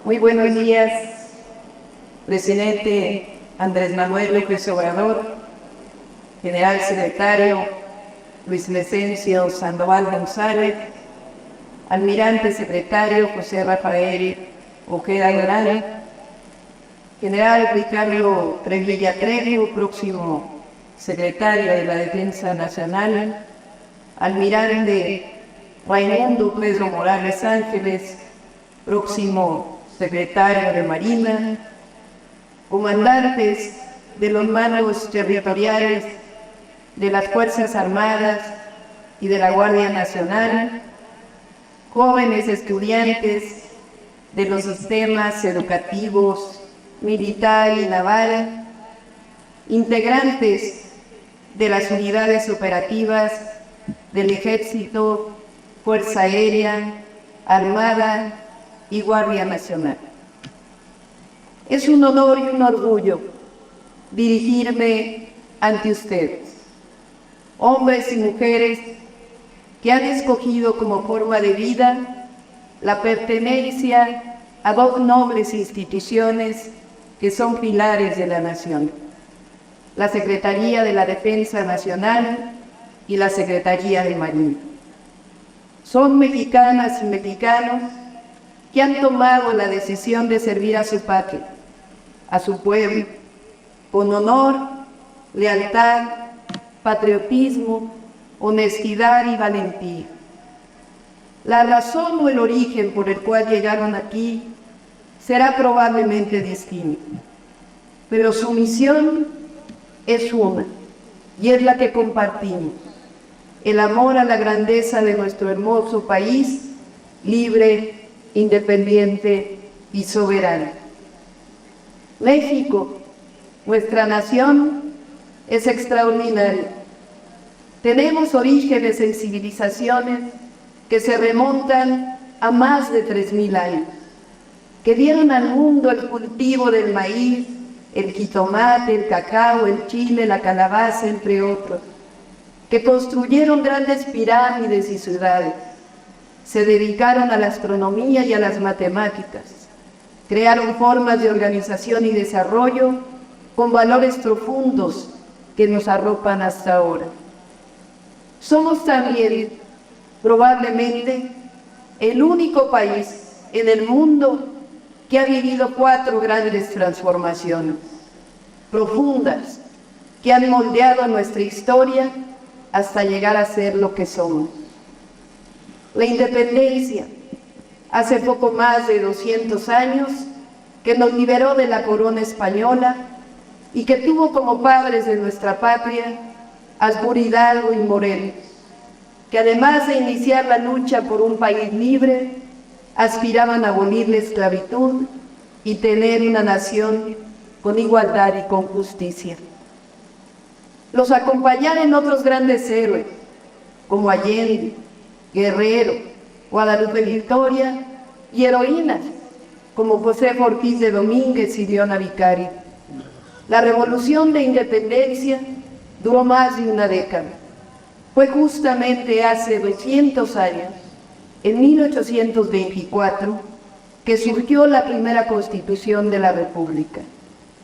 Muy buenos días, presidente Andrés Manuel López Obrador, general secretario Luis Mecencio Sandoval González, almirante secretario José Rafael Ojeda Durán, general Ricardo Trevilla Trejo, próximo secretario de la Defensa Nacional, almirante Raimundo Pedro Morales Ángeles, próximo secretario de Marina, comandantes de los mandos territoriales de las Fuerzas Armadas y de la Guardia Nacional, jóvenes estudiantes de los sistemas educativos militar y naval, integrantes de las unidades operativas del Ejército, Fuerza Aérea, Armada y Guardia Nacional. Es un honor y un orgullo dirigirme ante ustedes, hombres y mujeres que han escogido como forma de vida la pertenencia a dos nobles instituciones que son pilares de la nación: la Secretaría de la Defensa Nacional y la Secretaría de Marina. Son mexicanas y mexicanos que han tomado la decisión de servir a su patria, a su pueblo, con honor, lealtad, patriotismo, honestidad y valentía. La razón o el origen por el cual llegaron aquí será probablemente distinta, pero su misión es una, y es la que compartimos: el amor a la grandeza de nuestro hermoso país, libre, independiente y soberano. México, nuestra nación, es extraordinaria. Tenemos orígenes en civilizaciones que se remontan a más de 3000 años, que dieron al mundo el cultivo del maíz, el jitomate, el cacao, el chile, la calabaza, entre otros, que construyeron grandes pirámides y ciudades, se dedicaron a la astronomía y a las matemáticas, crearon formas de organización y desarrollo con valores profundos que nos arropan hasta ahora. Somos también, probablemente, el único país en el mundo que ha vivido 4 grandes transformaciones profundas que han moldeado nuestra historia hasta llegar a ser lo que somos. La independencia, hace poco más de 200 años, que nos liberó de la corona española y que tuvo como padres de nuestra patria a Arturo Hidalgo y Morelos, que además de iniciar la lucha por un país libre, aspiraban a abolir la esclavitud y tener una nación con igualdad y con justicia. Los acompañaron otros grandes héroes, como Allende, Guerrero, Guadalupe Victoria, y heroínas, como Josefa Ortiz de Domínguez y Diona Vicario. La revolución de independencia duró más de una década. Fue justamente hace 200 años, en 1824, que surgió la primera Constitución de la República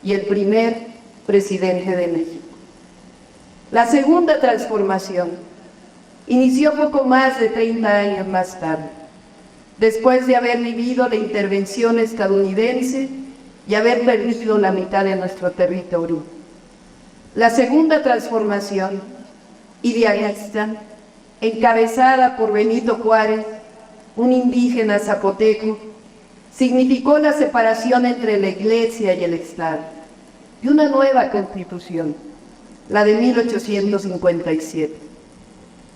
y el primer presidente de México. La segunda transformación inició poco más de 30 años más tarde, después de haber vivido la intervención estadounidense y haber perdido la mitad de nuestro territorio. La segunda transformación, idealista, encabezada por Benito Juárez, un indígena zapoteco, significó la separación entre la Iglesia y el Estado, y una nueva Constitución, la de 1857.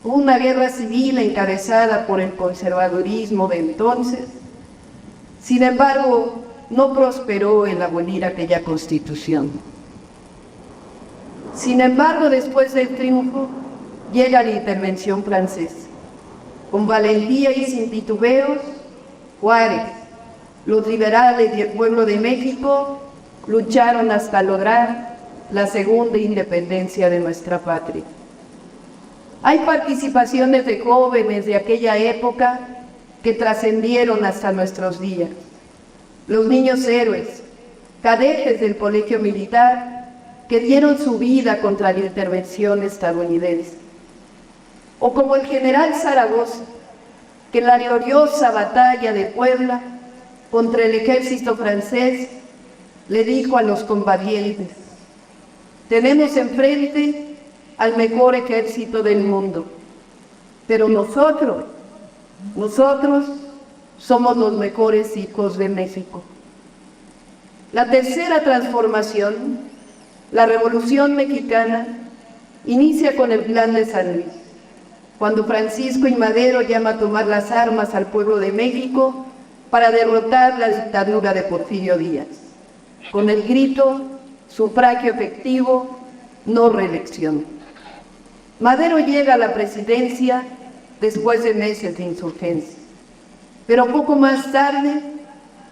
Una guerra civil encabezada por el conservadurismo de entonces. Sin embargo, no prosperó el abolir aquella Constitución. Sin embargo, después del triunfo, llega la intervención francesa. Con valentía y sin titubeos, Juárez, los liberales y el pueblo de México lucharon hasta lograr la segunda independencia de nuestra patria. Hay participaciones de jóvenes de aquella época que trascendieron hasta nuestros días. los niños héroes, cadetes del colegio militar que dieron su vida contra la intervención estadounidense. O como el general Zaragoza, que en la gloriosa batalla de Puebla contra el ejército francés le dijo a los combatientes: tenemos enfrente al mejor ejército del mundo, pero nosotros somos los mejores hijos de México. La tercera transformación, la Revolución Mexicana, inicia con el Plan de San Luis, cuando Francisco I. Madero llama a tomar las armas al pueblo de México para derrotar la dictadura de Porfirio Díaz, con el grito: sufragio efectivo, no reelección. Madero llega a la presidencia después de meses de insurgencia, pero poco más tarde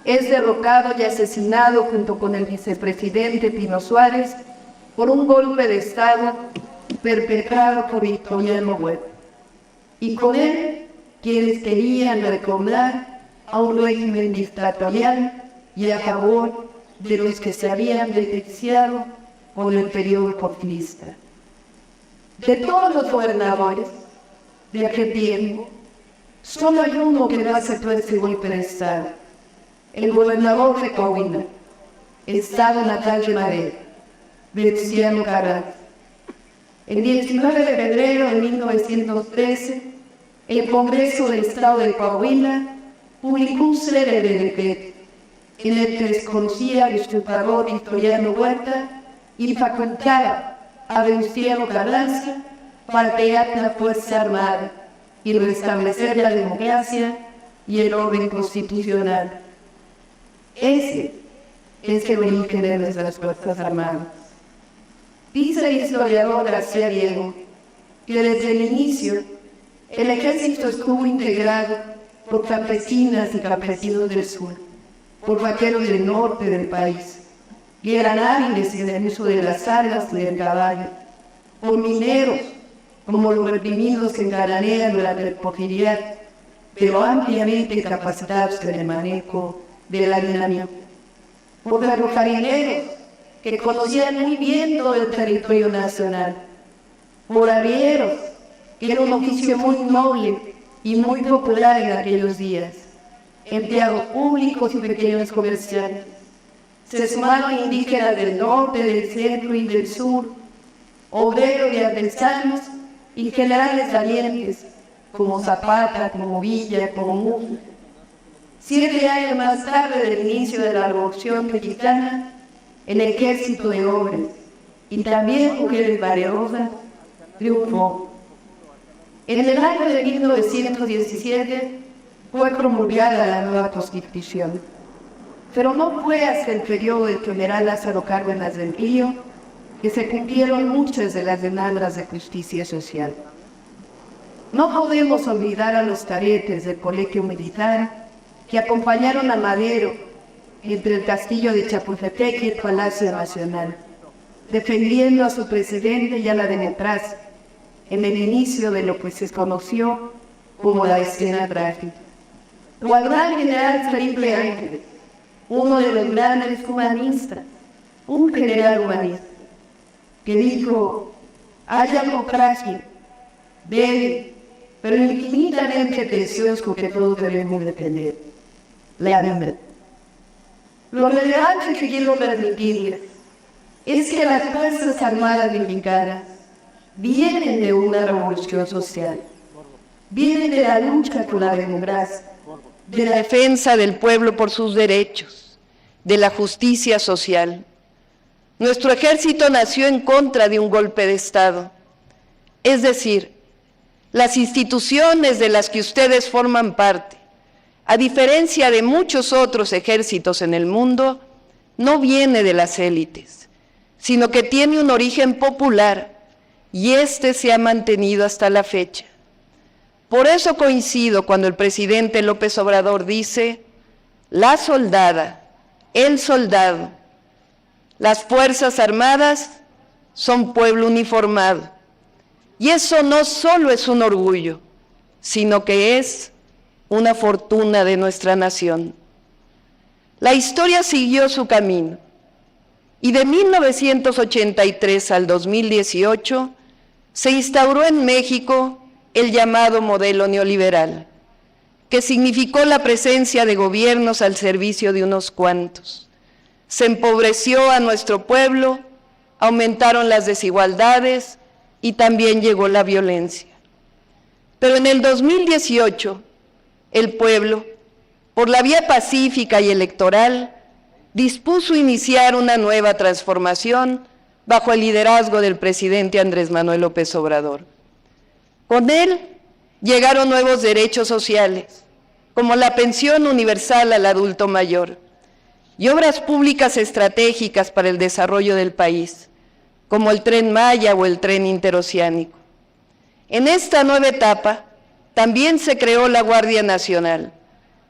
es derrocado y asesinado junto con el vicepresidente Pino Suárez por un golpe de Estado perpetrado por Victoriano Huerta, y con él quienes querían recordar a un régimen dictatorial y a favor de los que se habían beneficiado con el periodo porfirista. De todos los gobernadores de aquel tiempo, solo hay uno que no aceptó ese golpe de Estado: el gobernador de Coahuila, estado natal de Madero, Venustiano Carranza. El 19 de febrero de 1913, el Congreso del Estado de Coahuila publicó un célebre decreto en el que desconocía al usurpador Victoriano Huerta y facultaba a Venustiano Carranza para crear la Fuerza Armada y restablecer la democracia y el orden constitucional. Ese es el origen de nuestras Fuerzas Armadas. Dice el historiador García Diego que desde el inicio el ejército estuvo integrado por campesinas y campesinos del sur, por vaqueros del norte del país, que eran hábiles en el uso de las armas y del caballo, por mineros, como los reprimidos en Cananea durante el porfiriato, pero ampliamente capacitados en el manejo de la dinamita, por ferrocarrileros, que conocían muy bien todo el territorio nacional, por arrieros, que era un oficio muy noble y muy popular en aquellos días, empleados públicos y pequeños comerciantes. Se sumaron indígenas del norte, del centro y del sur, obreros y artesanos y generales valientes, como Zapata, como Villa, como Mufa. 7 años más tarde del inicio de la Revolución Mexicana, el ejército de hombres y también mujeres valiosas triunfó. En el año de 1917 fue promulgada la nueva Constitución, pero no fue hasta el periodo del general Lázaro Cárdenas del Río que se cumplieron muchas de las demandas de justicia social. No podemos olvidar a los cadetes del colegio militar que acompañaron a Madero entre el castillo de Chapultepec y el Palacio Nacional, defendiendo a su presidente y a la democracia en el inicio de lo que se conoció como la escena trágica. O al gran general Felipe Ángeles, uno de los grandes humanistas, un general humanista, que dijo: hay algo frágil, débil, pero infinitamente precioso que todos debemos defender: la verdad. Lo relevante que quiero transmitirles es que las Fuerzas Armadas mexicanas vienen de una revolución social, vienen de la lucha por la democracia, de la defensa del pueblo por sus derechos, de la justicia social. Nuestro ejército nació en contra de un golpe de Estado, es decir, las instituciones de las que ustedes forman parte, a diferencia de muchos otros ejércitos en el mundo, no viene de las élites, sino que tiene un origen popular y este se ha mantenido hasta la fecha. Por eso coincido cuando el presidente López Obrador dice: la soldada, el soldado, las Fuerzas Armadas son pueblo uniformado. Y eso no solo es un orgullo, sino que es una fortuna de nuestra nación. La historia siguió su camino y de 1983 al 2018 se instauró en México el llamado modelo neoliberal, que significó la presencia de gobiernos al servicio de unos cuantos. Se empobreció a nuestro pueblo, aumentaron las desigualdades y también llegó la violencia. Pero en el 2018, el pueblo, por la vía pacífica y electoral, dispuso iniciar una nueva transformación bajo el liderazgo del presidente Andrés Manuel López Obrador. Con él llegaron nuevos derechos sociales, como la pensión universal al adulto mayor, y obras públicas estratégicas para el desarrollo del país, como el Tren Maya o el Tren Interoceánico. En esta nueva etapa también se creó la Guardia Nacional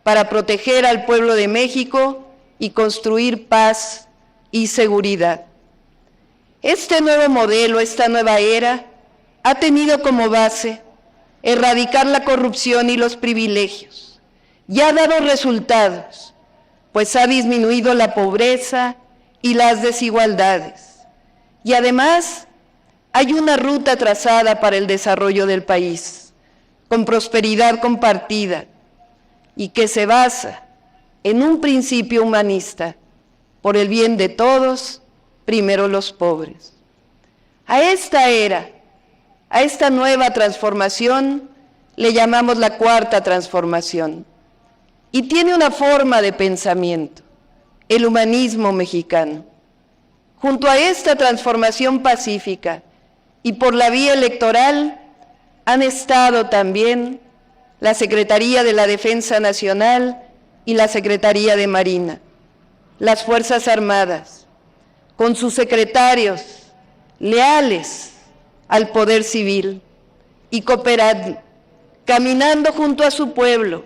para proteger al pueblo de México y construir paz y seguridad. Este nuevo modelo, esta nueva era, ha tenido como base erradicar la corrupción y los privilegios, y ha dado resultados, pues ha disminuido la pobreza y las desigualdades. Y además, hay una ruta trazada para el desarrollo del país, con prosperidad compartida, y que se basa en un principio humanista, por el bien de todos, primero los pobres. A esta era, a esta nueva transformación, le llamamos la cuarta transformación, y tiene una forma de pensamiento, el humanismo mexicano. Junto a esta transformación pacífica y por la vía electoral, han estado también la Secretaría de la Defensa Nacional y la Secretaría de Marina, las Fuerzas Armadas, con sus secretarios leales al poder civil y cooperando, caminando junto a su pueblo,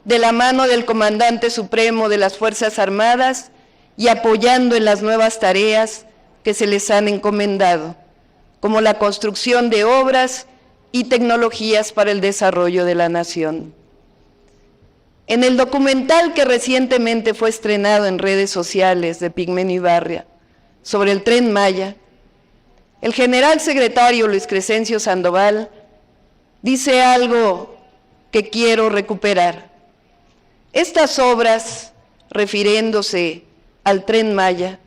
de la mano del Comandante Supremo de las Fuerzas Armadas y apoyando en las nuevas tareas que se les han encomendado, como la construcción de obras y tecnologías para el desarrollo de la nación. En el documental que recientemente fue estrenado en redes sociales de Pigmenio Ibarra sobre el Tren Maya, el general secretario Luis Crescencio Sandoval dice algo que quiero recuperar. Estas obras, refiriéndose al Tren Maya,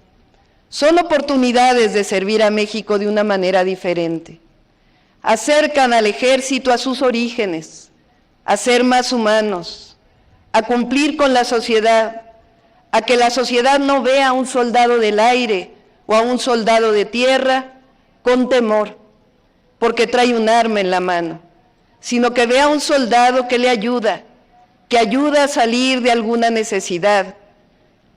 son oportunidades de servir a México de una manera diferente. Acercan al ejército a sus orígenes, a ser más humanos, a cumplir con la sociedad, a que la sociedad no vea a un soldado del aire o a un soldado de tierra con temor, porque trae un arma en la mano, sino que vea a un soldado que le ayuda, que ayuda a salir de alguna necesidad.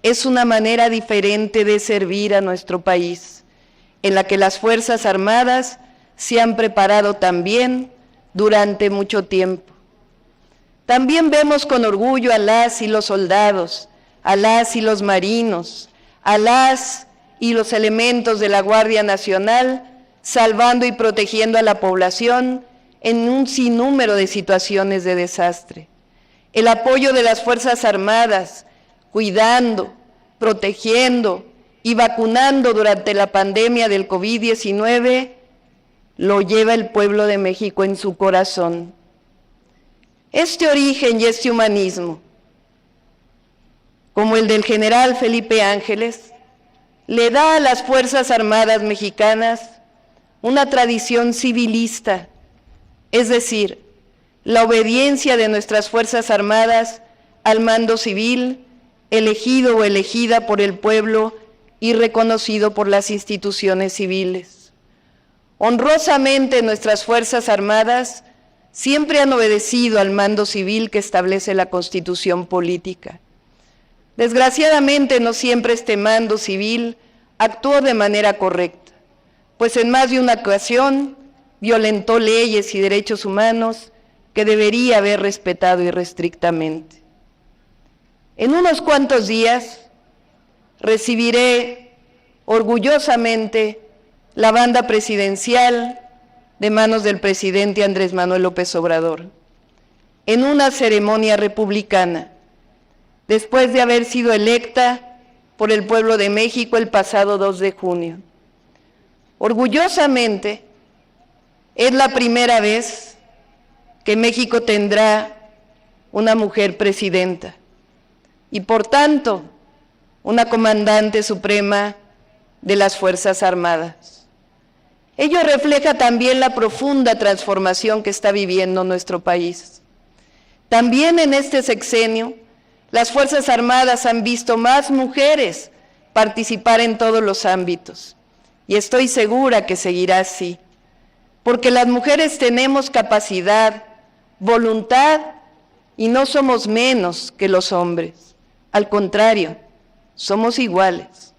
Es una manera diferente de servir a nuestro país, en la que las Fuerzas Armadas se han preparado también durante mucho tiempo. También vemos con orgullo a las y los soldados, a las y los marinos, a las y los elementos de la Guardia Nacional, salvando y protegiendo a la población en un sinnúmero de situaciones de desastre. El apoyo de las Fuerzas Armadas, cuidando, protegiendo y vacunando durante la pandemia del COVID-19, lo lleva el pueblo de México en su corazón. Este origen y este humanismo, como el del general Felipe Ángeles, le da a las Fuerzas Armadas mexicanas una tradición civilista, es decir, la obediencia de nuestras Fuerzas Armadas al mando civil, elegido o elegida por el pueblo y reconocido por las instituciones civiles. Honrosamente nuestras Fuerzas Armadas siempre han obedecido al mando civil que establece la Constitución política. Desgraciadamente no siempre este mando civil actuó de manera correcta, pues en más de una ocasión violentó leyes y derechos humanos que debería haber respetado irrestrictamente. En unos cuantos días recibiré orgullosamente la banda presidencial de manos del presidente Andrés Manuel López Obrador, en una ceremonia republicana, después de haber sido electa por el pueblo de México el pasado 2 de junio. Orgullosamente, es la primera vez que México tendrá una mujer presidenta y, por tanto, una comandante suprema de las Fuerzas Armadas. Ello refleja también la profunda transformación que está viviendo nuestro país. También en este sexenio, las Fuerzas Armadas han visto más mujeres participar en todos los ámbitos, y estoy segura que seguirá así, porque las mujeres tenemos capacidad, voluntad, y no somos menos que los hombres. Al contrario, somos iguales.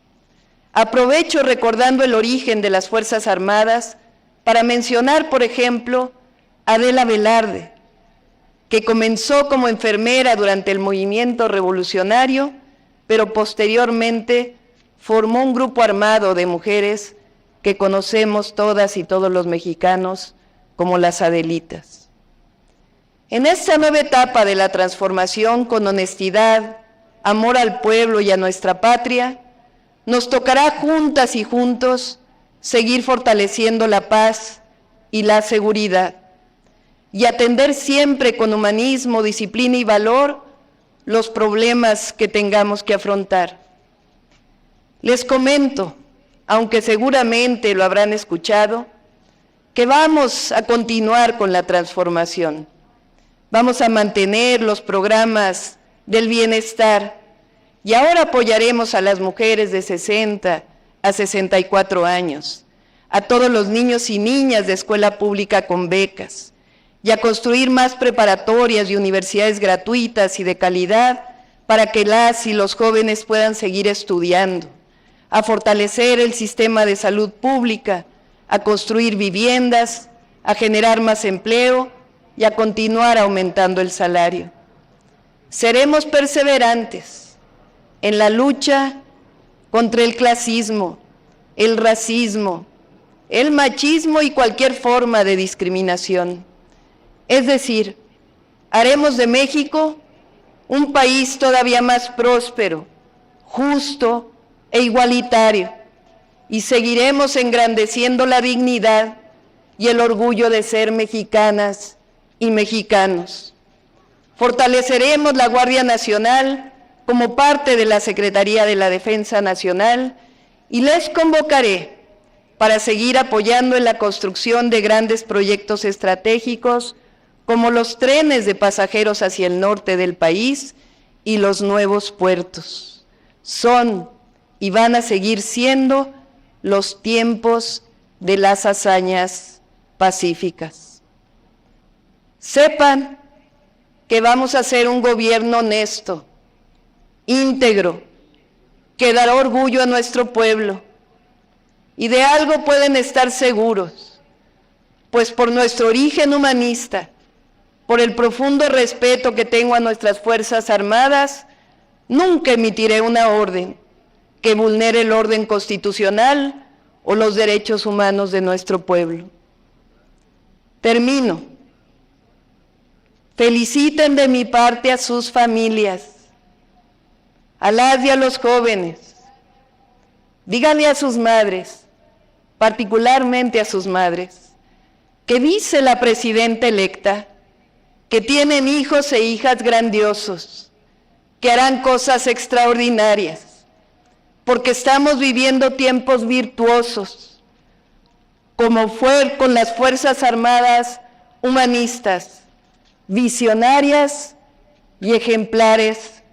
Aprovecho recordando el origen de las Fuerzas Armadas para mencionar, por ejemplo, a Adela Velarde, que comenzó como enfermera durante el movimiento revolucionario, pero posteriormente formó un grupo armado de mujeres que conocemos todas y todos los mexicanos como las Adelitas. En esta nueva etapa de la transformación, con honestidad, amor al pueblo y a nuestra patria, nos tocará juntas y juntos seguir fortaleciendo la paz y la seguridad y atender siempre con humanismo, disciplina y valor los problemas que tengamos que afrontar. Les comento, aunque seguramente lo habrán escuchado, que vamos a continuar con la transformación. Vamos a mantener los programas del bienestar y ahora apoyaremos a las mujeres de 60 a 64 años, a todos los niños y niñas de escuela pública con becas, y a construir más preparatorias y universidades gratuitas y de calidad para que las y los jóvenes puedan seguir estudiando, a fortalecer el sistema de salud pública, a construir viviendas, a generar más empleo y a continuar aumentando el salario. Seremos perseverantes en la lucha contra el clasismo, el racismo, el machismo y cualquier forma de discriminación. Es decir, haremos de México un país todavía más próspero, justo e igualitario, y seguiremos engrandeciendo la dignidad y el orgullo de ser mexicanas y mexicanos. Fortaleceremos la Guardia Nacional como parte de la Secretaría de la Defensa Nacional y les convocaré para seguir apoyando en la construcción de grandes proyectos estratégicos como los trenes de pasajeros hacia el norte del país y los nuevos puertos. Son y van a seguir siendo los tiempos de las hazañas pacíficas. Sepan que vamos a hacer un gobierno honesto, íntegro, que dará orgullo a nuestro pueblo. Y de algo pueden estar seguros, pues por nuestro origen humanista, por el profundo respeto que tengo a nuestras Fuerzas Armadas, nunca emitiré una orden que vulnere el orden constitucional o los derechos humanos de nuestro pueblo. Termino. Feliciten de mi parte a sus familias, a las y a los jóvenes. Díganle a sus madres, particularmente a sus madres, que dice la presidenta electa que tienen hijos e hijas grandiosos, que harán cosas extraordinarias, porque estamos viviendo tiempos virtuosos, como fue con las Fuerzas Armadas humanistas, visionarias y ejemplares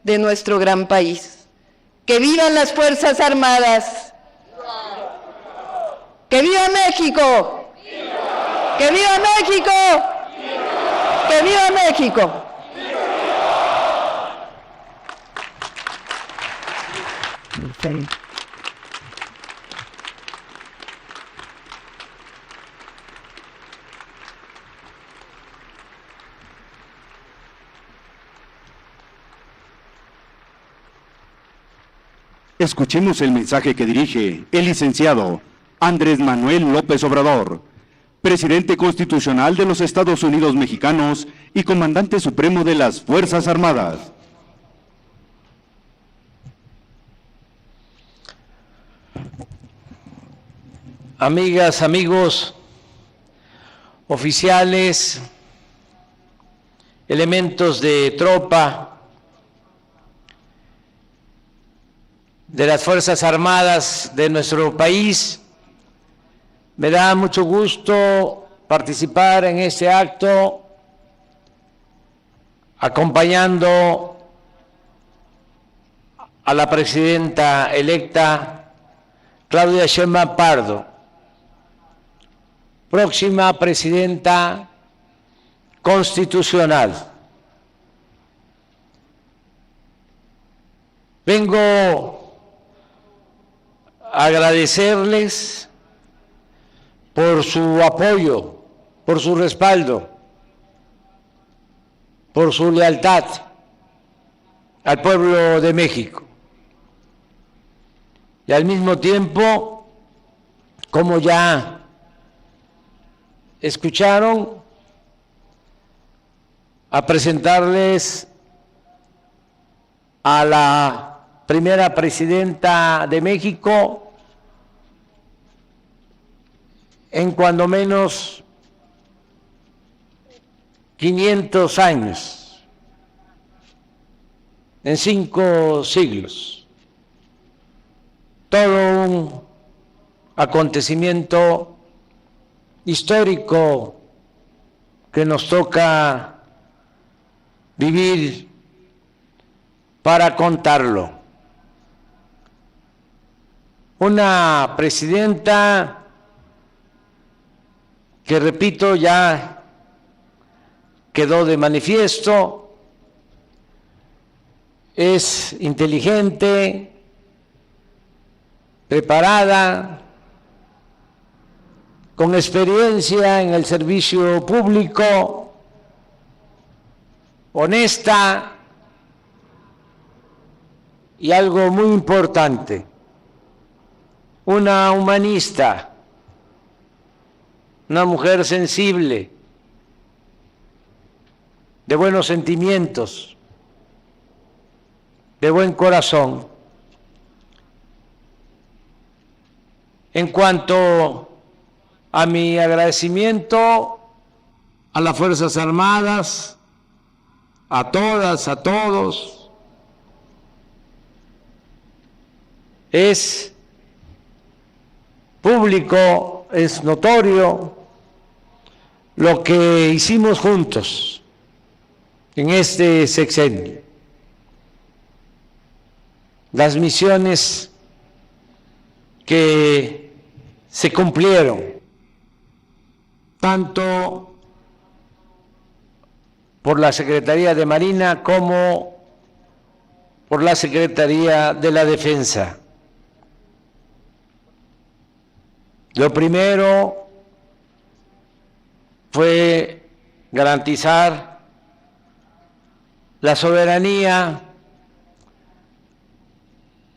de nuestro gran país. ¡Que vivan las Fuerzas Armadas! ¡Que viva México! ¡Que viva México! ¡Que viva México! Escuchemos el mensaje que dirige el licenciado Andrés Manuel López Obrador, presidente constitucional de los Estados Unidos mexicanos y comandante supremo de las Fuerzas Armadas. amigas, amigos, oficiales, elementos de tropa de las Fuerzas Armadas de nuestro país, me da mucho gusto participar en este acto acompañando a la presidenta electa Claudia Sheinbaum Pardo, próxima presidenta constitucional. Vengo a agradecerles por su apoyo, por su respaldo, por su lealtad al pueblo de México. Y al mismo tiempo, como ya escucharon, a presentarles a la primera presidenta de México en cuando menos 500 años, en 5 siglos. Todo un acontecimiento histórico que nos toca vivir para contarlo. Una presidenta que, repito, ya quedó de manifiesto, es inteligente, preparada, con experiencia en el servicio público, honesta y algo muy importante, una humanista, una mujer sensible, de buenos sentimientos, de buen corazón. En cuanto a mi agradecimiento a las Fuerzas Armadas, a todas, a todos, es público, es notorio lo que hicimos juntos en este sexenio. Las misiones que se cumplieron, tanto por la Secretaría de Marina como por la Secretaría de la Defensa. Lo primero fue garantizar la soberanía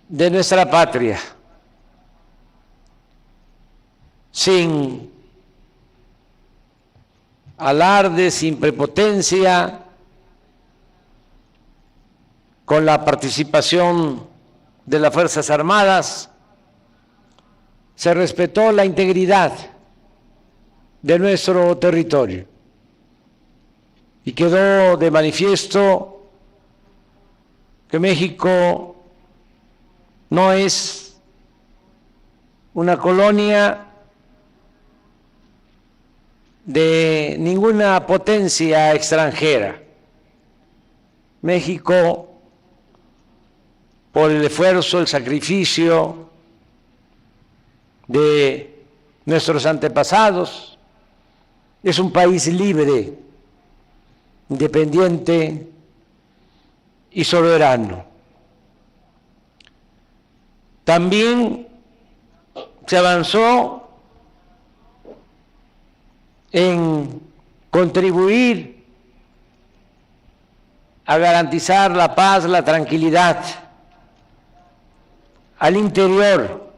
de nuestra patria, sin alarde, sin prepotencia, con la participación de las Fuerzas Armadas, se respetó la integridad de nuestro territorio y quedó de manifiesto que México no es una colonia de ninguna potencia extranjera. México, por el esfuerzo, el sacrificio de nuestros antepasados, es un país libre, independiente y soberano. También se avanzó en contribuir a garantizar la paz, la tranquilidad al interior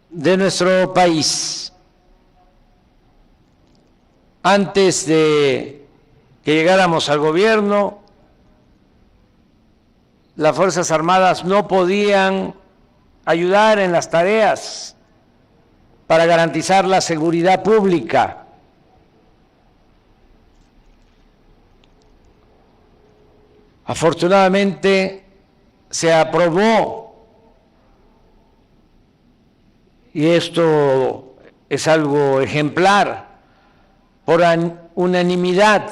de nuestro país. Antes de que llegáramos al gobierno, las Fuerzas Armadas no podían ayudar en las tareas para garantizar la seguridad pública. Afortunadamente se aprobó, y esto es algo ejemplar, por unanimidad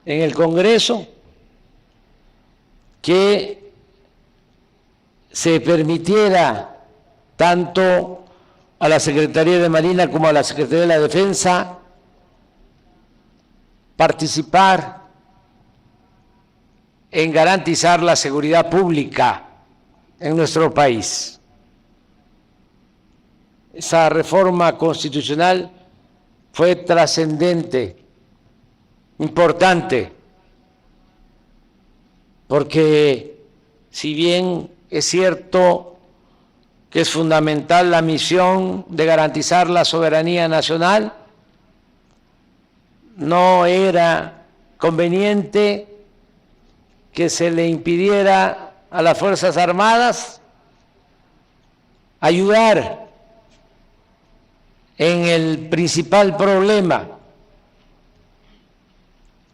en el Congreso, que se permitiera tanto a la Secretaría de Marina como a la Secretaría de la Defensa participar en garantizar la seguridad pública en nuestro país. Esa reforma constitucional fue trascendente, importante, porque si bien es cierto que es fundamental la misión de garantizar la soberanía nacional, no era conveniente que se le impidiera a las Fuerzas Armadas ayudar en el principal problema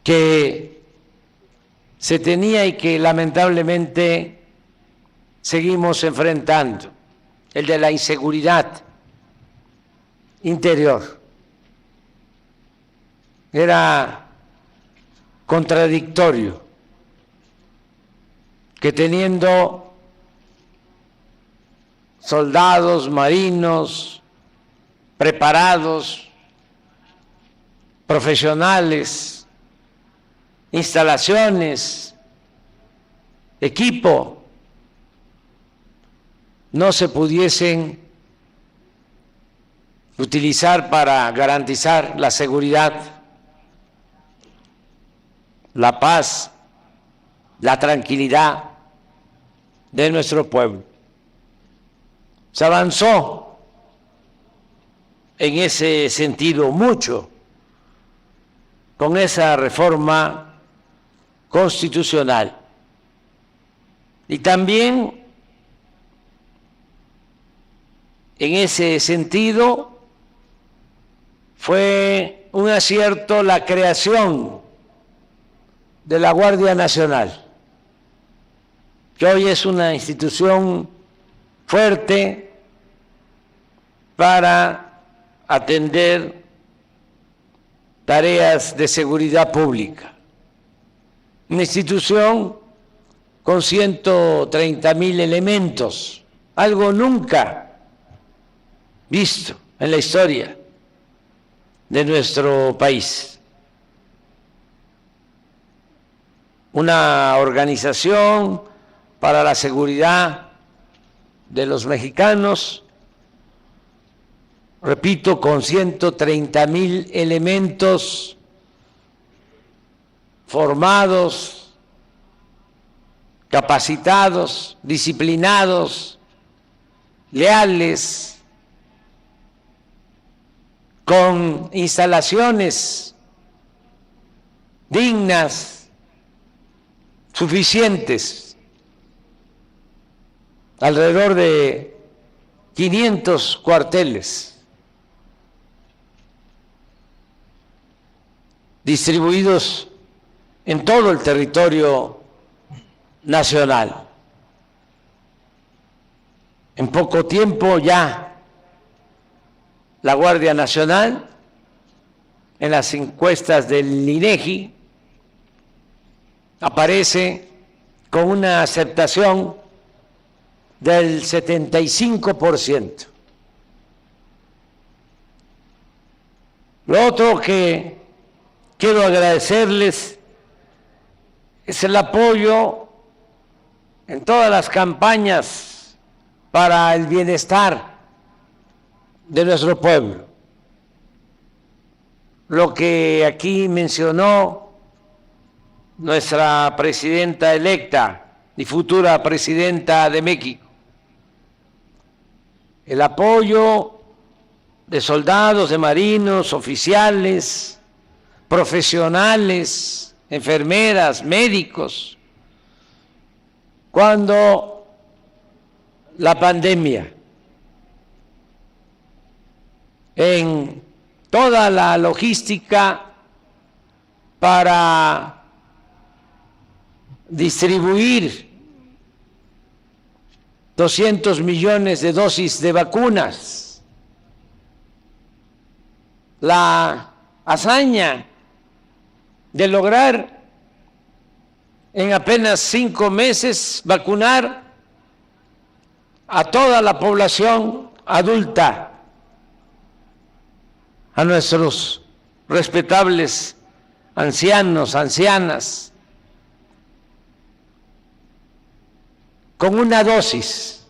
que se tenía y que lamentablemente seguimos enfrentando, el de la inseguridad interior. Era contradictorio que teniendo soldados, marinos, preparados, profesionales, instalaciones, equipo, no se pudiesen utilizar para garantizar la seguridad, la paz, la tranquilidad de nuestro pueblo. Se avanzó en ese sentido mucho con esa reforma constitucional. Y también en ese sentido fue un acierto la creación de la Guardia Nacional, que hoy es una institución fuerte para atender tareas de seguridad pública. Una institución con 130,000 elementos, algo nunca visto en la historia de nuestro país. Una organización para la seguridad de los mexicanos, repito, con 130,000 elementos formados, capacitados, disciplinados, leales, con instalaciones dignas, suficientes, alrededor de 500 cuarteles distribuidos en todo el territorio nacional. En poco tiempo ya la Guardia Nacional, en las encuestas del INEGI, aparece con una aceptación del 75%. Lo otro que quiero agradecerles es el apoyo en todas las campañas para el bienestar de nuestro pueblo. Lo que aquí mencionó nuestra presidenta electa y futura presidenta de México, el apoyo de soldados, de marinos, oficiales, profesionales, enfermeras, médicos, cuando la pandemia en toda la logística para distribuir 200 millones de dosis de vacunas. La hazaña de lograr en apenas 5 meses vacunar a toda la población adulta, a nuestros respetables ancianos, ancianas, con una dosis.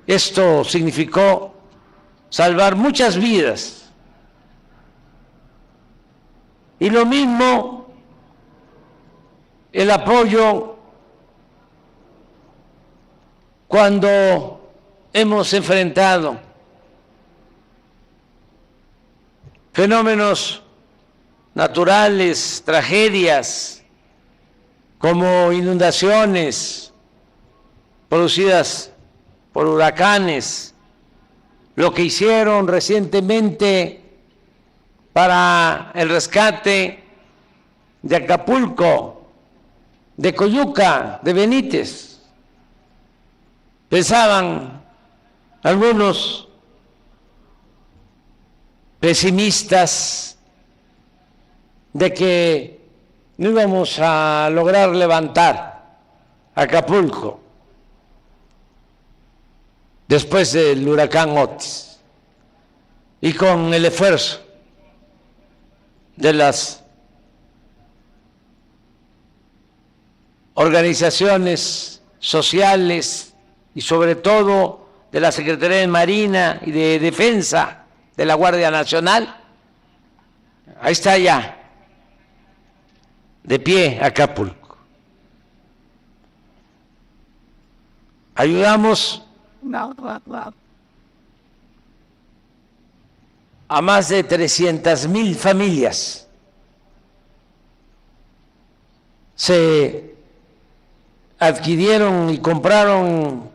Esto significó salvar muchas vidas. Y lo mismo el apoyo cuando hemos enfrentado fenómenos naturales, tragedias como inundaciones producidas por huracanes, lo que hicieron recientemente para el rescate de Acapulco, de Coyuca, de Benítez. Pensaban algunos pesimistas de que no íbamos a lograr levantar Acapulco después del huracán Otis, y con el esfuerzo de las organizaciones sociales y sobre todo de la Secretaría de Marina y de Defensa de la Guardia Nacional, ahí está ya, de pie Acapulco. Ayudamos a más de 300,000 familias. Se adquirieron y compraron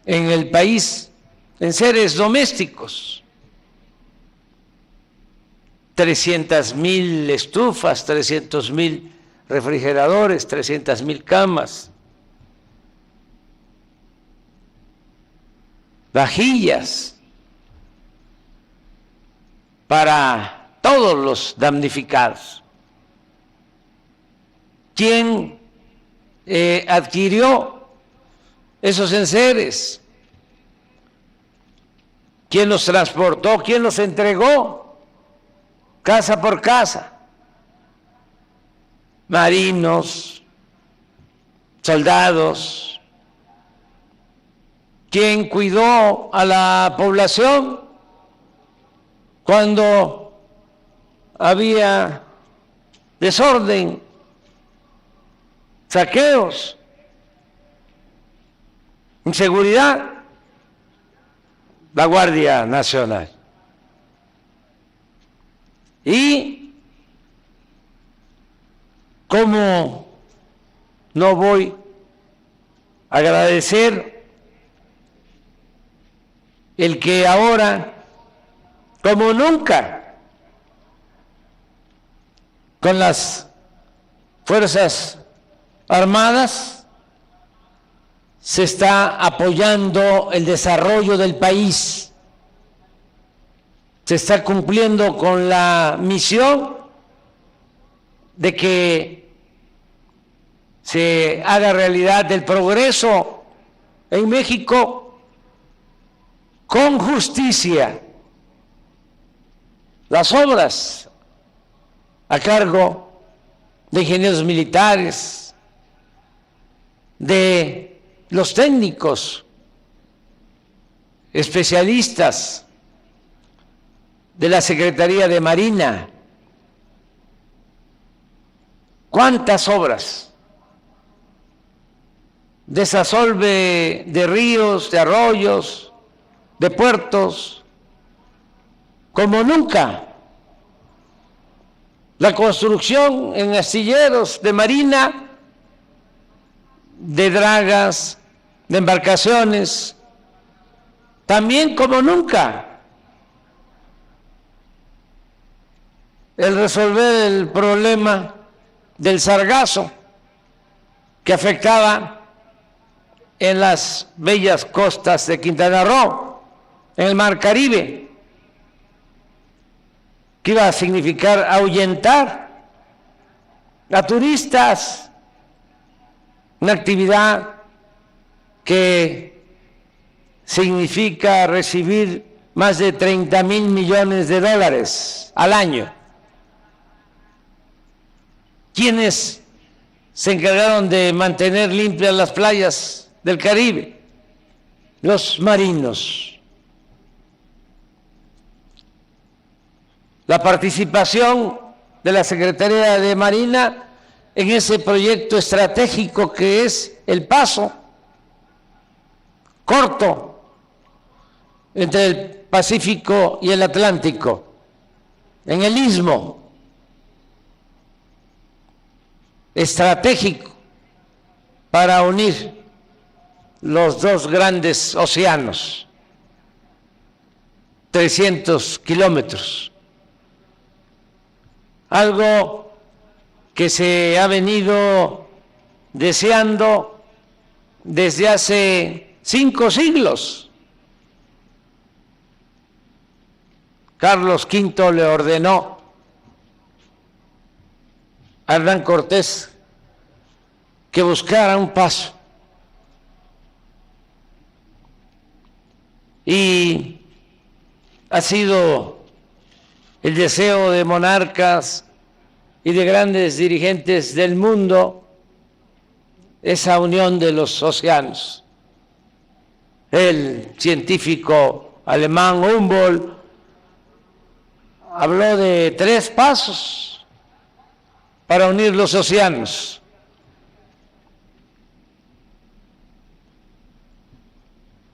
en el país enseres domésticos, 300,000 estufas, 300,000 refrigeradores, 300,000 camas, vajillas para todos los damnificados. ¿Quién adquirió esos enseres? ¿Quién los transportó? ¿Quién los entregó? Casa por casa. Marinos, soldados. ¿Quién cuidó a la población cuando había desorden, saqueos, inseguridad? La Guardia Nacional. ¿Y cómo no voy a agradecer el que ahora, como nunca, con las Fuerzas Armadas se está apoyando el desarrollo del país, se está cumpliendo con la misión de que se haga realidad el progreso en México con justicia? Las obras a cargo de ingenieros militares, de los técnicos, especialistas de la Secretaría de Marina. ¿Cuántas obras? Desasolve de ríos, de arroyos, de puertos, como nunca. La construcción en astilleros de marina, de dragas, de embarcaciones, también como nunca el resolver el problema del sargazo que afectaba en las bellas costas de Quintana Roo, en el Mar Caribe, que iba a significar ahuyentar a turistas, una actividad que significa recibir más de 30,000 millones de dólares al año. ¿Quiénes se encargaron de mantener limpias las playas del Caribe? Los marinos. La participación de la Secretaría de Marina en ese proyecto estratégico que es el paso corto entre el Pacífico y el Atlántico, en el istmo estratégico para unir los dos grandes océanos, 300 kilómetros. Algo que se ha venido deseando desde hace 5 siglos. Carlos V le ordenó a Hernán Cortés que buscara un paso. Y ha sido el deseo de monarcas y de grandes dirigentes del mundo esa unión de los océanos. El científico alemán Humboldt habló de 3 pasos para unir los océanos.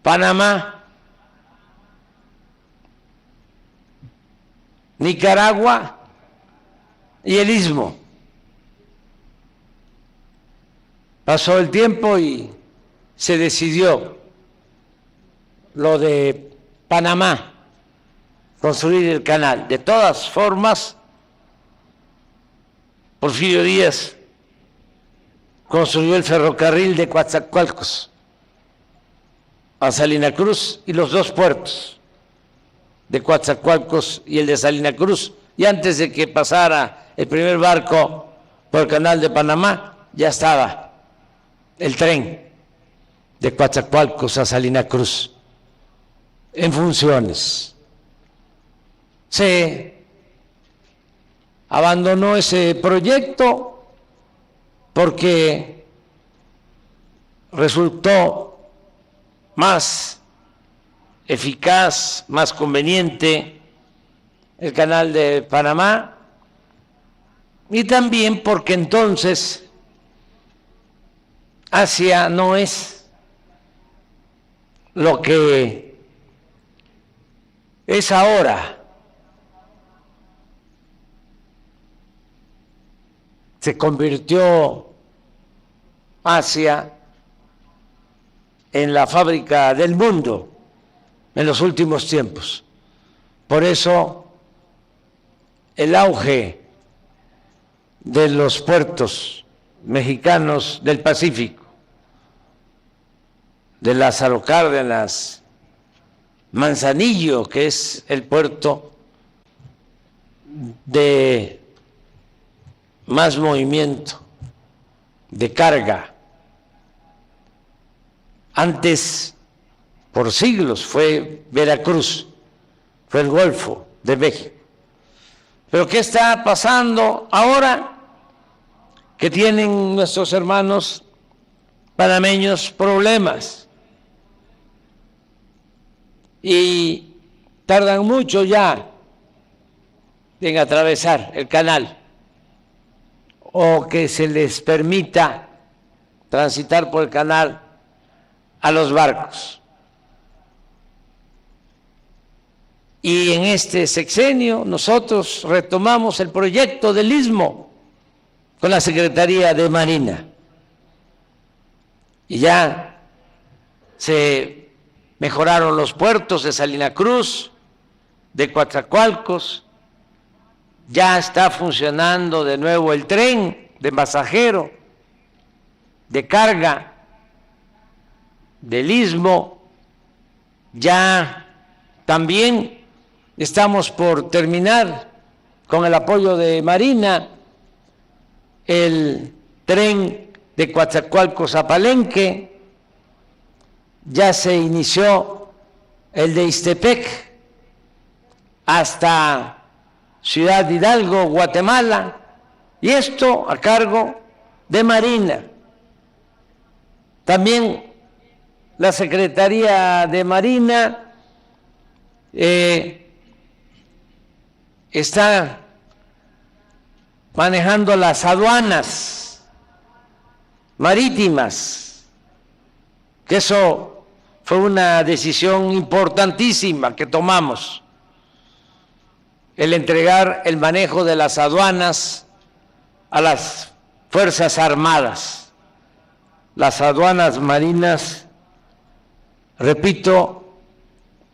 Panamá, Nicaragua y el istmo. Pasó el tiempo y se decidió lo de Panamá, construir el canal. De todas formas, Porfirio Díaz construyó el ferrocarril de Coatzacoalcos a Salina Cruz y los 2 puertos de Coatzacoalcos y el de Salina Cruz. Y antes de que pasara el primer barco por el canal de Panamá, ya estaba el tren de Coatzacoalcos a Salina Cruz en funciones. Se abandonó ese proyecto porque resultó más eficaz, más conveniente el canal de Panamá, y también porque entonces Asia no es lo que es ahora. Se convirtió Asia en la fábrica del mundo en los últimos tiempos. Por eso el auge de los puertos mexicanos del Pacífico, de Lázaro Cárdenas, Manzanillo, que es el puerto de más movimiento de carga. Antes, por siglos, fue Veracruz, fue el Golfo de México. Pero ¿qué está pasando ahora? Que tienen nuestros hermanos panameños problemas y tardan mucho ya en atravesar el canal o que se les permita transitar por el canal a los barcos. Y en este sexenio nosotros retomamos el proyecto del istmo con la Secretaría de Marina y ya se mejoraron los puertos de Salina Cruz, de Coatzacoalcos, ya está funcionando de nuevo el tren de pasajero, de carga, del Istmo, ya también estamos por terminar con el apoyo de Marina el tren de Coatzacoalcos a Palenque, ya se inició el de Ixtepec hasta Ciudad Hidalgo, Guatemala, y esto a cargo de Marina. También la Secretaría de Marina está manejando las aduanas marítimas, que eso fue una decisión importantísima que tomamos, el entregar el manejo de las aduanas a las Fuerzas Armadas. Las aduanas marinas, repito,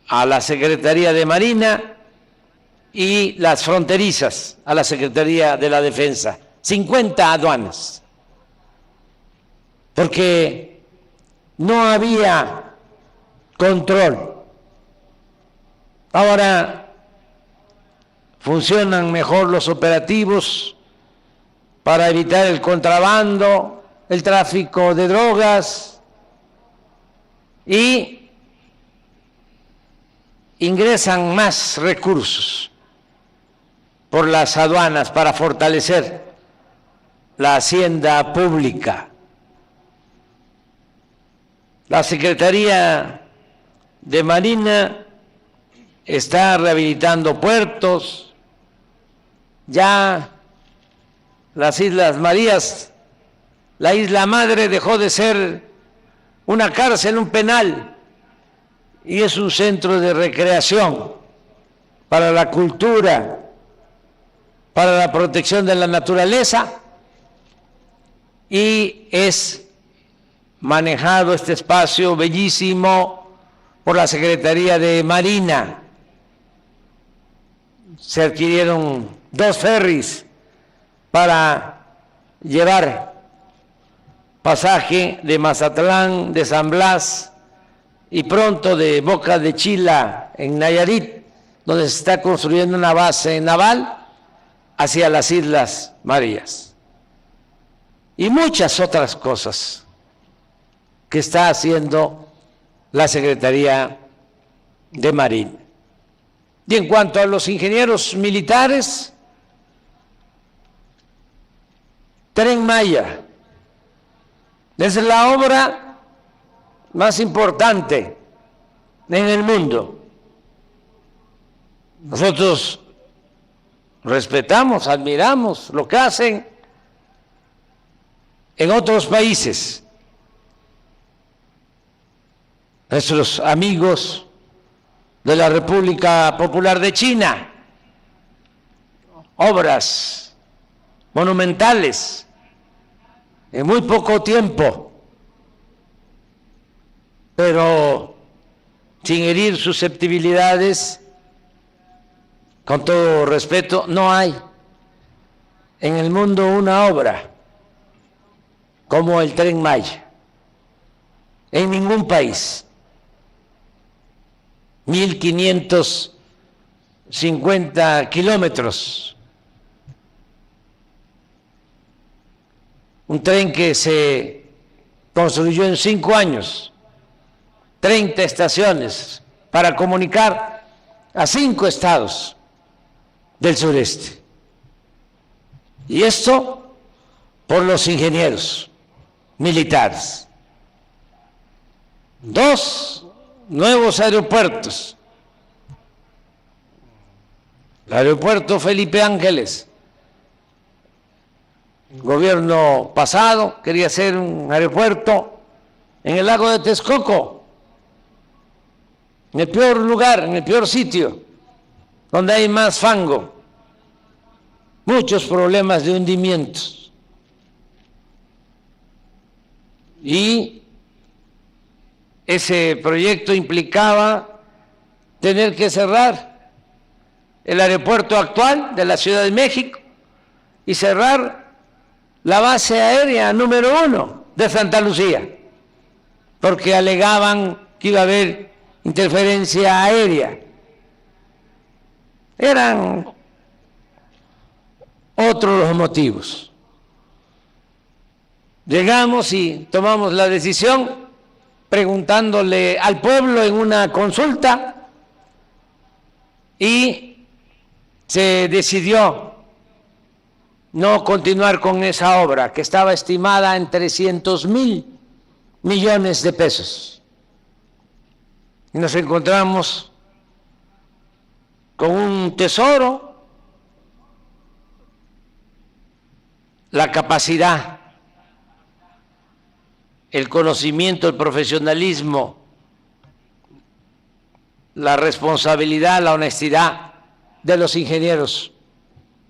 a la Secretaría de Marina, y las fronterizas a la Secretaría de la Defensa. 50 aduanas, porque no había control. Ahora funcionan mejor los operativos para evitar el contrabando, el tráfico de drogas, y ingresan más recursos por las aduanas para fortalecer la hacienda pública. La Secretaría de Marina está rehabilitando puertos. Ya las Islas Marías, la isla madre, dejó de ser una cárcel, un penal, y es un centro de recreación para la cultura, para la protección de la naturaleza, y es manejado este espacio bellísimo por la Secretaría de Marina. Se adquirieron 2 ferries para llevar pasaje de Mazatlán, de San Blas y pronto de Boca de Chila en Nayarit, donde se está construyendo una base naval, hacia las Islas Marías. Y muchas otras cosas que está haciendo la Secretaría de Marina. Y en cuanto a los ingenieros militares, Tren Maya es la obra más importante en el mundo. Nosotros respetamos, admiramos lo que hacen en otros países. Nuestros amigos de la República Popular de China, obras monumentales en muy poco tiempo, pero sin herir susceptibilidades. Con todo respeto, no hay en el mundo una obra como el Tren Maya, en ningún país. 1.550 kilómetros, un tren que se construyó en 5 años, 30 estaciones para comunicar a 5 estados del sureste. Y esto por los ingenieros militares. 2 nuevos aeropuertos. El aeropuerto Felipe Ángeles. El gobierno pasado quería hacer un aeropuerto en el lago de Texcoco, en el peor lugar, en el peor sitio, donde hay más fango, muchos problemas de hundimientos. Y ese proyecto implicaba tener que cerrar el aeropuerto actual de la Ciudad de México y cerrar la base aérea número 1 de Santa Lucía, porque alegaban que iba a haber interferencia aérea. Eran otros los motivos. Llegamos y tomamos la decisión preguntándole al pueblo en una consulta y se decidió no continuar con esa obra que estaba estimada en 300,000 millones de pesos. Y nos encontramos con un tesoro, la capacidad, el conocimiento, el profesionalismo, la responsabilidad, la honestidad de los ingenieros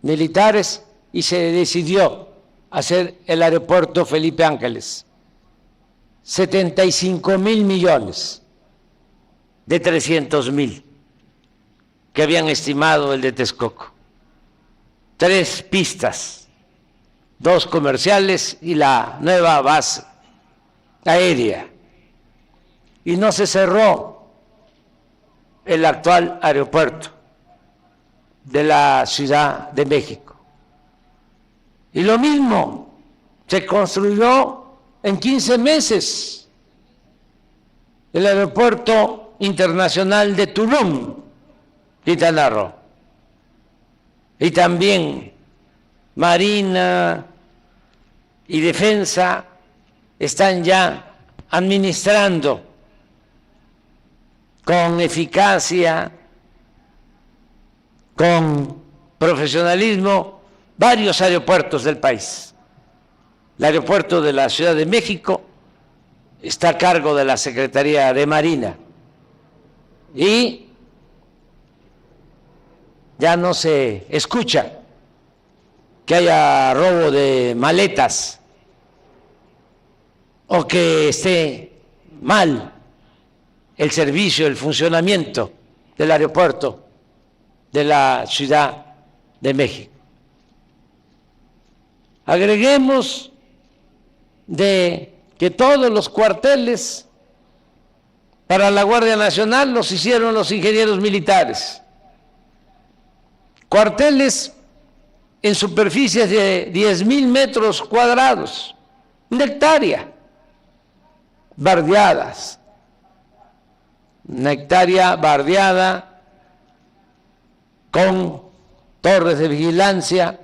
militares, y se decidió hacer el aeropuerto Felipe Ángeles. 75,000 millones de 300,000 que habían estimado el de Texcoco. 3 pistas, 2 comerciales y la nueva base aérea. Y no se cerró el actual aeropuerto de la Ciudad de México. Y lo mismo, se construyó en 15 meses el aeropuerto internacional de Tulum, Quintana Roo. Y también Marina y Defensa están ya administrando con eficacia, con profesionalismo, varios aeropuertos del país. El aeropuerto de la Ciudad de México está a cargo de la Secretaría de Marina y ya no se escucha que haya robo de maletas o que esté mal el servicio, el funcionamiento del aeropuerto de la Ciudad de México. Agreguemos de que todos los cuarteles para la Guardia Nacional los hicieron los ingenieros militares. Cuarteles en superficies de 10,000 metros cuadrados, 1 hectárea, bardeadas. 1 hectárea bardeada con torres de vigilancia,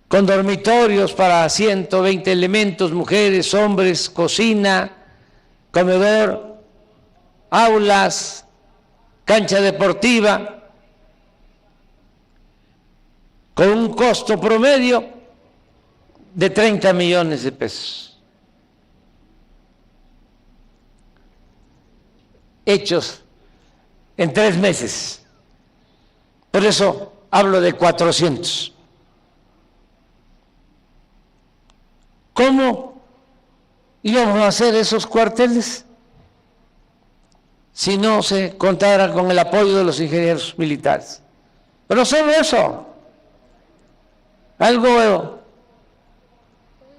con dormitorios para 120 elementos, mujeres, hombres, cocina, comedor, aulas, cancha deportiva, con un costo promedio de 30 millones de pesos. Hechos en 3 meses. Por eso hablo de 400. ¿Cómo íbamos a hacer esos cuarteles si no se contara con el apoyo de los ingenieros militares? Pero solo eso, algo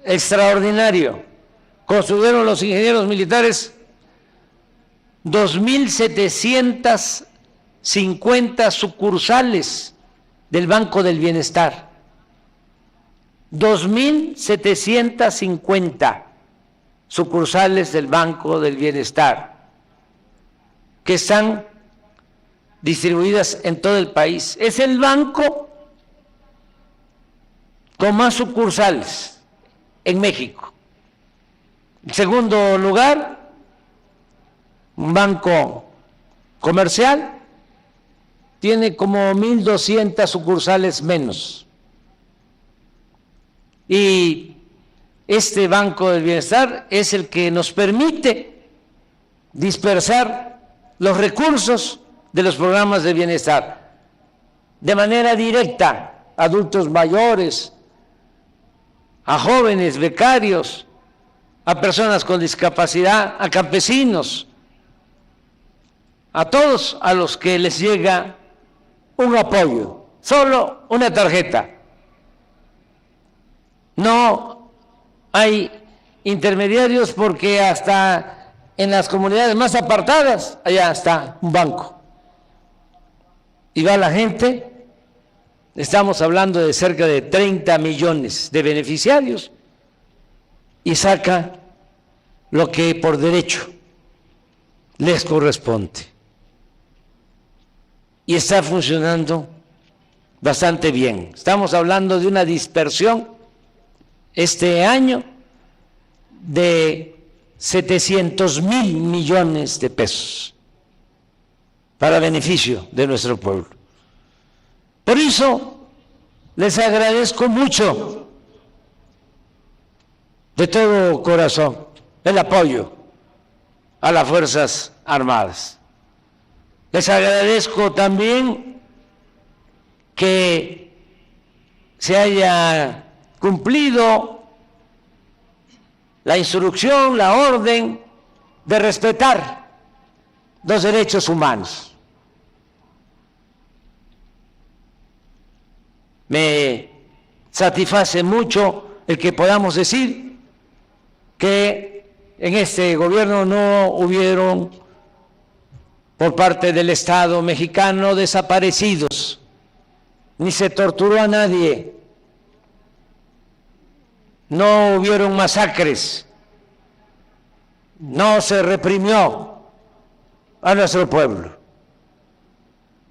extraordinario. Construyeron los ingenieros militares 2,750 sucursales del Banco del Bienestar. 2,750 sucursales del Banco del Bienestar que están distribuidas en todo el país. Es el banco con más sucursales en México. En segundo lugar, un banco comercial tiene como 1,200 sucursales menos. Y este Banco del Bienestar es el que nos permite dispersar los recursos de los programas de bienestar de manera directa a adultos mayores, a jóvenes becarios, a personas con discapacidad, a campesinos, a todos a los que les llega un apoyo, solo una tarjeta. No hay intermediarios porque hasta en las comunidades más apartadas, allá está un banco. Y va la gente, estamos hablando de cerca de 30 millones de beneficiarios, y saca lo que por derecho les corresponde. Y está funcionando bastante bien. Estamos hablando de una dispersión este año de 700,000 millones de pesos para beneficio de nuestro pueblo. Por eso les agradezco mucho de todo corazón el apoyo a las Fuerzas Armadas. Les agradezco también que se haya cumplido la instrucción, la orden de respetar los derechos humanos. Me satisface mucho el que podamos decir que en este gobierno no hubieron por parte del Estado mexicano desaparecidos, ni se torturó a nadie, no hubieron masacres, no se reprimió a nuestro pueblo.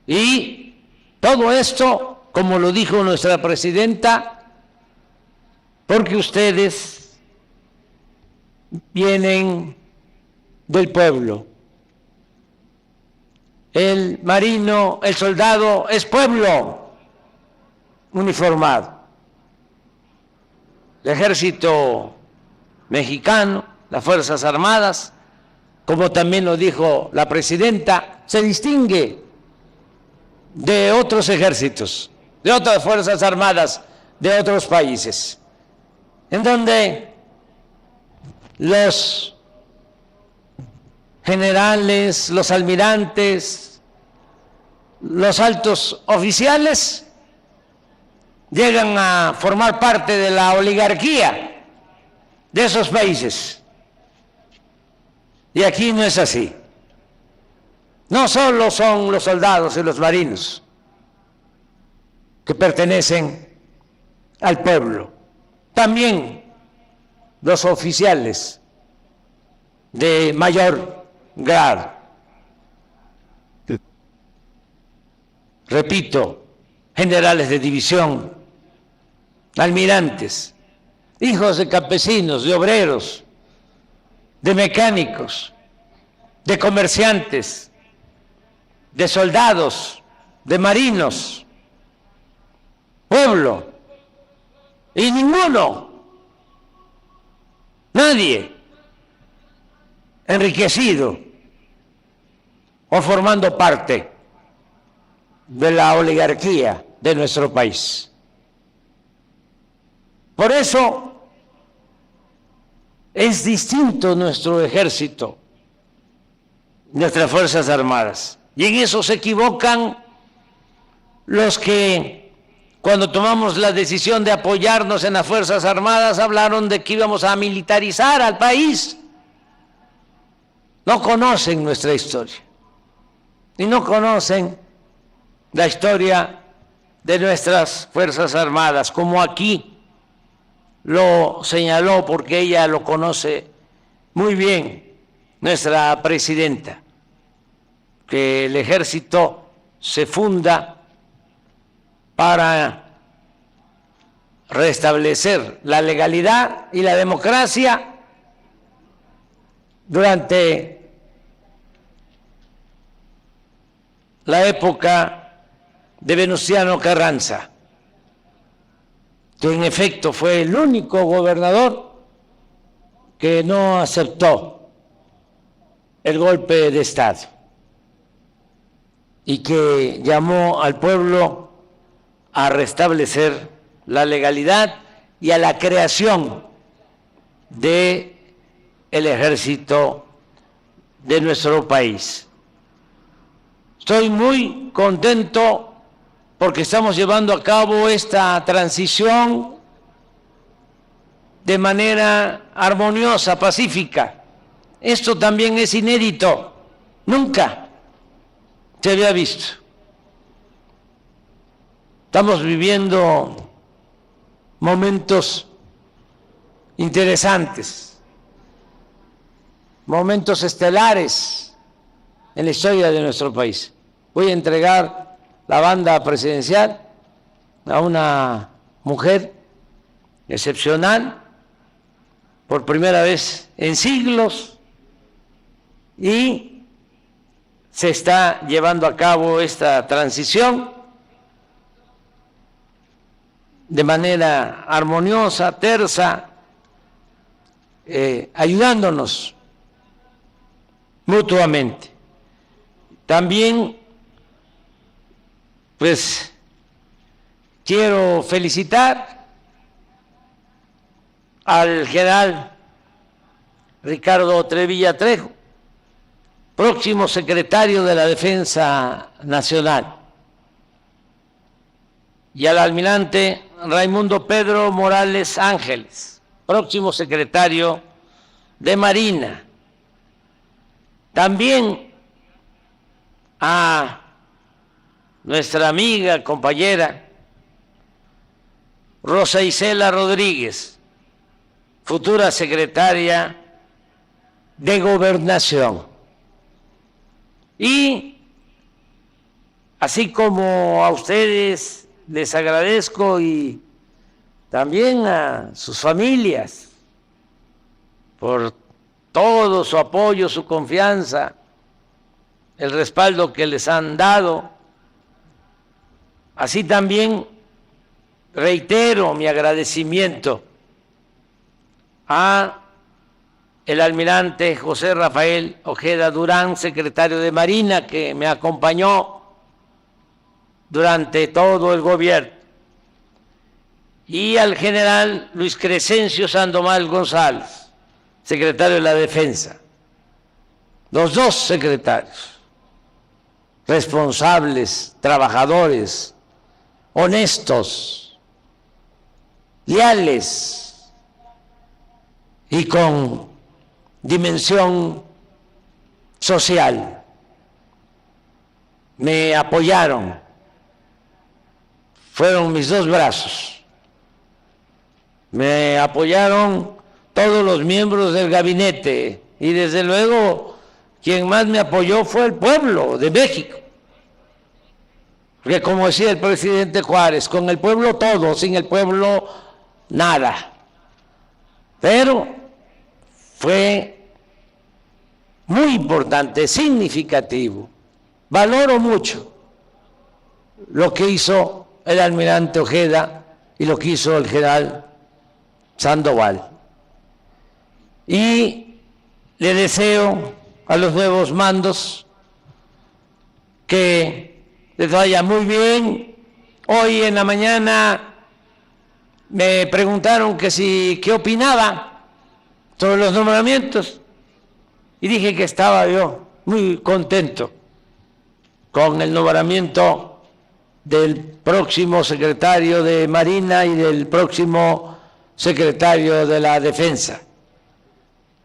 Y todo esto, como lo dijo nuestra presidenta, porque ustedes vienen del pueblo. El marino, el soldado es pueblo uniformado. El ejército mexicano, las Fuerzas Armadas, como también lo dijo la presidenta, se distingue de otros ejércitos, de otras Fuerzas Armadas de otros países, en donde los generales, los almirantes, los altos oficiales llegan a formar parte de la oligarquía de esos países. Y aquí no es así. No solo son los soldados y los marinos que pertenecen al pueblo, también los oficiales de mayor grado. Repito, generales de división, almirantes, hijos de campesinos, de obreros, de mecánicos, de comerciantes, de soldados, de marinos, pueblo, y ninguno, nadie enriquecido o formando parte de la oligarquía de nuestro país. Por eso es distinto nuestro ejército, nuestras Fuerzas Armadas. Y en eso se equivocan los que, cuando tomamos la decisión de apoyarnos en las Fuerzas Armadas, hablaron de que íbamos a militarizar al país. No conocen nuestra historia y no conocen la historia de nuestras Fuerzas Armadas, como aquí lo señaló, porque ella lo conoce muy bien, nuestra presidenta, que el ejército se funda para restablecer la legalidad y la democracia durante la época de Venustiano Carranza, que en efecto fue el único gobernador que no aceptó el golpe de Estado y que llamó al pueblo a restablecer la legalidad y a la creación de el ejército de nuestro país. Estoy muy contento porque estamos llevando a cabo esta transición de manera armoniosa, pacífica. Esto también es inédito, nunca se había visto. Estamos viviendo momentos interesantes, momentos estelares en la historia de nuestro país. Voy a entregar la banda presidencial a una mujer excepcional, por primera vez en siglos, y se está llevando a cabo esta transición de manera armoniosa, tersa, ayudándonos mutuamente. También, pues, quiero felicitar al general Ricardo Trevilla Trejo, próximo secretario de la Defensa Nacional, y al almirante Raimundo Pedro Morales Ángeles, próximo secretario de Marina. También a nuestra amiga, compañera Rosa Isela Rodríguez, futura secretaria de Gobernación. Y así como a ustedes les agradezco, y también a sus familias por todo su apoyo, su confianza, el respaldo que les han dado, así también reitero mi agradecimiento a el almirante José Rafael Ojeda Durán, secretario de Marina, que me acompañó durante todo el gobierno, y al general Luis Crescencio Sandoval González, secretario de la Defensa. Los dos secretarios, responsables, trabajadores, honestos, leales y con dimensión social. Me apoyaron, fueron mis dos brazos. Me apoyaron todos los miembros del gabinete, y desde luego quien más me apoyó fue el pueblo de México. Porque como decía el presidente Juárez, con el pueblo todo, sin el pueblo nada. Pero fue muy importante, significativo. Valoro mucho lo que hizo el almirante Ojeda y lo que hizo el general Sandoval. Y le deseo a los nuevos mandos que les vaya muy bien. Hoy en la mañana me preguntaron que qué opinaba sobre los nombramientos, y dije que estaba yo muy contento con el nombramiento del próximo secretario de Marina y del próximo secretario de la Defensa,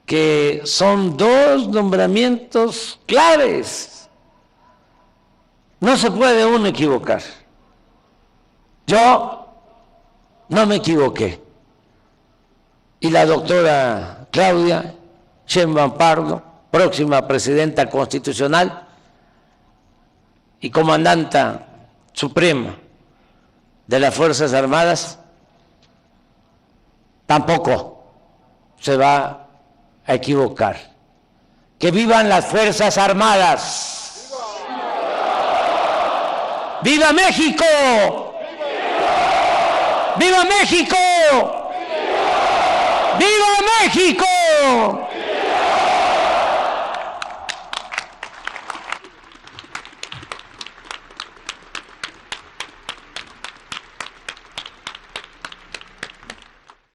que son dos nombramientos claves. No se puede uno equivocar. Yo no me equivoqué. Y la doctora Claudia Sheinbaum Pardo, próxima presidenta constitucional y comandanta suprema de las Fuerzas Armadas, tampoco se va a equivocar. ¡Que vivan las Fuerzas Armadas! ¡Viva México! ¡Viva México! ¡Viva México!